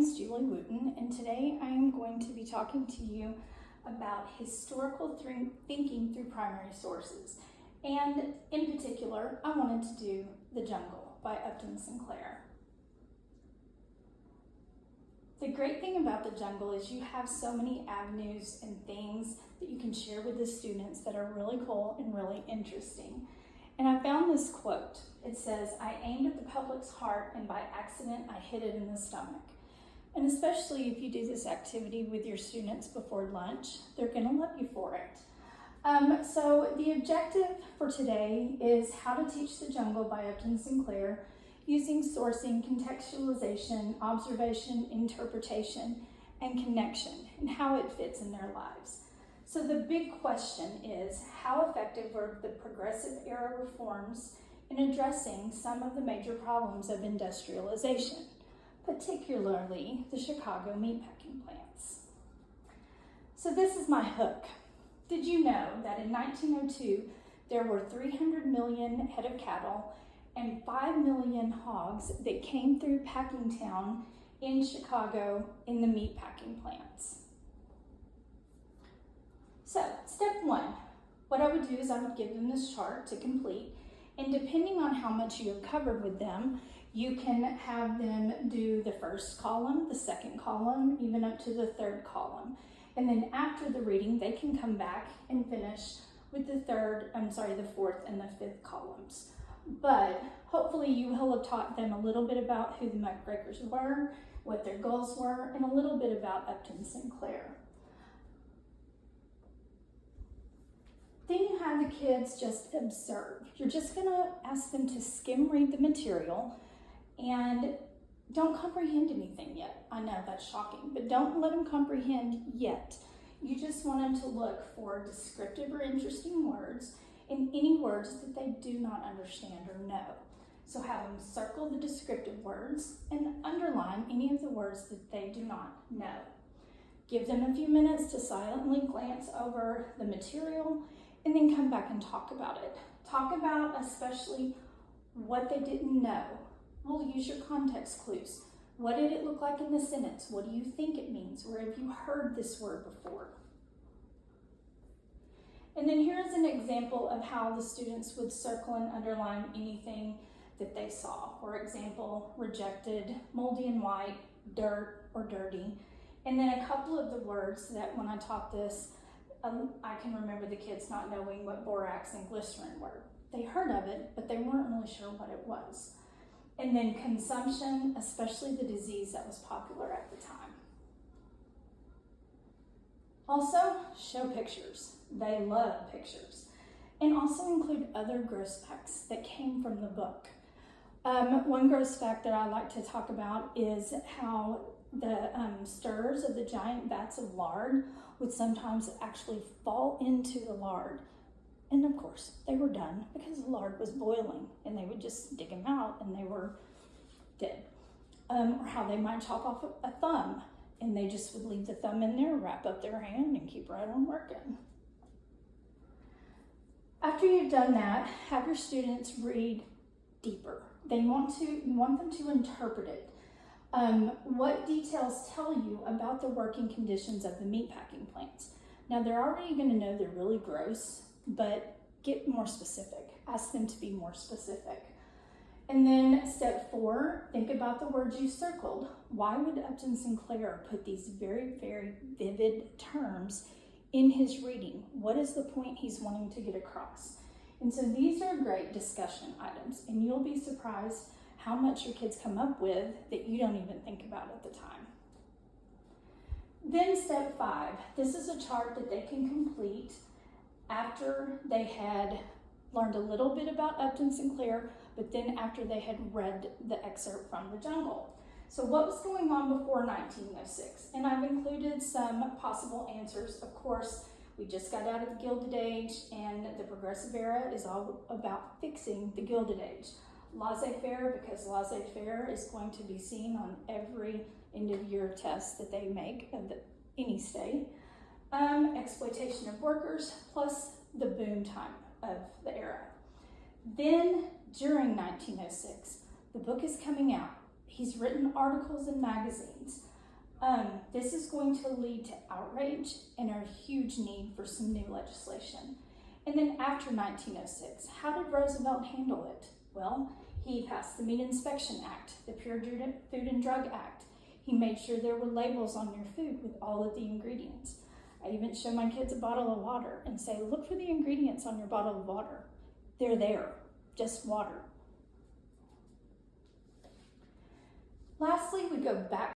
is Julie Wooten, and today I am going to be talking to you about historical thinking through primary sources. And in particular, I wanted to do The Jungle by Upton Sinclair. The great thing about The Jungle is you have so many avenues and things that you can share with the students that are really cool and really interesting. And I found this quote. It says, "I aimed at the public's heart and by accident I hit it in the stomach." And especially if you do this activity with your students before lunch, they're gonna love you for it. So the objective for today is how to teach The Jungle by Upton Sinclair using sourcing, contextualization, observation, interpretation, and connection, and how it fits in their lives. So the big question is, how effective were the progressive era reforms in addressing some of the major problems of industrialization, particularly the Chicago meatpacking plants? So this is my hook. Did you know that in 1902, there were 300 million head of cattle and 5 million hogs that came through Packingtown in Chicago in the meatpacking plants? So, step one, what I would do is I would give them this chart to complete, and depending on how much you have covered with them, you can have them do the first column, the second column, even up to the third column. And then after the reading, they can come back and finish with the fourth and the fifth columns. But hopefully you will have taught them a little bit about who the muckrakers were, what their goals were, and a little bit about Upton Sinclair. Then you have the kids just observe. You're just gonna ask them to skim read the material and don't comprehend anything yet. I know that's shocking, but don't let them comprehend yet. You just want them to look for descriptive or interesting words and any words that they do not understand or know. So have them circle the descriptive words and underline any of the words that they do not know. Give them a few minutes to silently glance over the material and then come back and talk about it. Talk about especially what they didn't know. We'll use your context clues. What did it look like in the sentence? What do you think it means? Where have you heard this word before? And then here's an example of how the students would circle and underline anything that they saw. For example, rejected, moldy and white, dirt, or dirty. And then a couple of the words that when I taught this, I can remember the kids not knowing what borax and glycerin were. They heard of it, but they weren't really sure what it was. And then consumption, especially the disease that was popular at the time. Also, show pictures. They love pictures. And also include other gross facts that came from the book. One gross fact that I like to talk about is how the stirrers of the giant vats of lard would sometimes actually fall into the lard. And of course, they were done because the lard was boiling and they would just dig them out and they were dead. Or how they might chop off a thumb and they just would leave the thumb in there, wrap up their hand and keep right on working. After you've done that, have your students read deeper. You want them to interpret it. What details tell you about the working conditions of the meatpacking plants? Now they're already going to know they're really gross, but get more specific. Ask them to be more specific. And then step 4, think about the words you circled. Why would Upton Sinclair put these very, very vivid terms in his reading? What is the point he's wanting to get across? And so these are great discussion items, and you'll be surprised how much your kids come up with that you don't even think about at the time. Then step 5, this is a chart that they can complete after they had learned a little bit about Upton Sinclair, but then after they had read the excerpt from The Jungle. So what was going on before 1906? And I've included some possible answers. Of course, we just got out of the Gilded Age, and the Progressive Era is all about fixing the Gilded Age. Laissez-faire, because laissez-faire is going to be seen on every end-of-year test that they make of any state. Exploitation of workers, plus the boom time of the era. Then, during 1906, the book is coming out. He's written articles in magazines This is going to lead to outrage and a huge need for some new legislation. And then after 1906, how did Roosevelt handle it? Well, he passed the Meat Inspection Act, the Pure Food and Drug Act. He made sure there were labels on your food with all of the ingredients. I even show my kids a bottle of water and say, look for the ingredients on your bottle of water. They're there, just water. Lastly, we go back